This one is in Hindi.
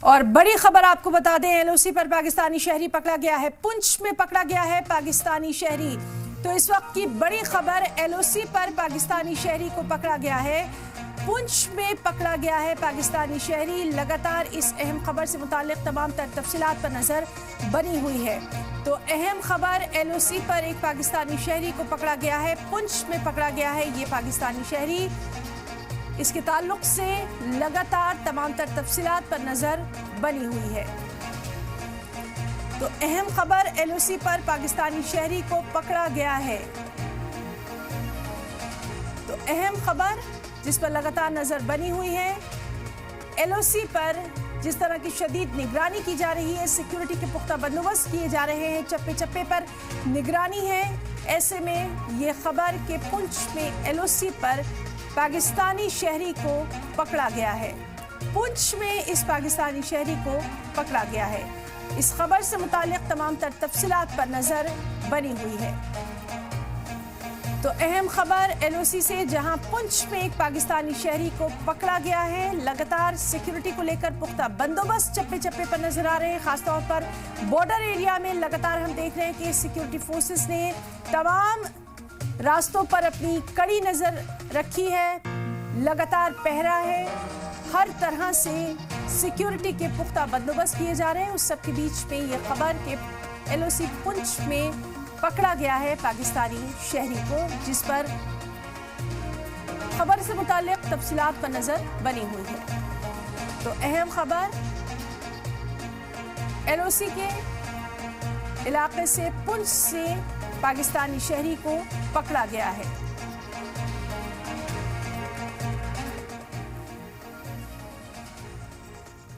और बड़ी खबर आपको बता दें, एलओसी पर पाकिस्तानी शहरी पकड़ा गया है। पुंछ में पकड़ा गया है पाकिस्तानी शहरी। तो इस वक्त की बड़ी खबर, एलओसी पर पाकिस्तानी शहरी को पकड़ा गया है। पुंछ में पकड़ा गया है पाकिस्तानी शहरी। लगातार इस अहम खबर से मुताल्लिक तमाम तर तफसीलात पर नजर बनी हुई है। तो अहम खबर, एलओसी पर एक पाकिस्तानी शहरी को पकड़ा गया है। पुंछ में पकड़ा गया है ये पाकिस्तानी शहरी। इसके ताल्लुक से लगातार तमाम तर तफसीलात पर नजर बनी हुई है। तो अहम खबर, एलओसी पर पाकिस्तानी शहरी को पकड़ा गया है। तो अहम खबर जिस पर लगातार नजर बनी हुई है, एलओसी पर जिस तरह की शदीद निगरानी की जा रही है, सिक्योरिटी के पुख्ता बंदोबस्त किए जा रहे हैं, चप्पे चप्पे पर निगरानी है। ऐसे में ये खबर कि पुंछ में एलओसी पर पाकिस्तानी शहरी को पकड़ा गया है। पुंछ में इस पाकिस्तानी शहरी को पकड़ा गया है। इस खबर से मुताल्लिक तमाम तर तफसीलात पर नजर बनी हुई है। तो अहम खबर एलओसी से, जहां पुंछ में एक पाकिस्तानी शहरी को पकड़ा गया है। लगातार सिक्योरिटी को लेकर पुख्ता बंदोबस्त चप्पे चप्पे पर नजर आ रहे हैं। खासतौर पर बॉर्डर एरिया में लगातार हम देख रहे हैं कि सिक्योरिटी फोर्सेस ने तमाम रास्तों पर अपनी कड़ी नजर रखी है। लगातार पहरा है। हर तरह से सिक्योरिटी के पुख्ता बंदोबस्त किए जा रहे हैं। उस सब के बीच में ये खबर कि एलओसी पुंछ में पकड़ा गया है पाकिस्तानी शहरी को, जिस पर खबर से मुताल्लिक तफसीलात पर नजर बनी हुई है। तो अहम खबर, एलओसी के इलाके से, पुंछ से पाकिस्तानी शहरी को पकड़ा गया है।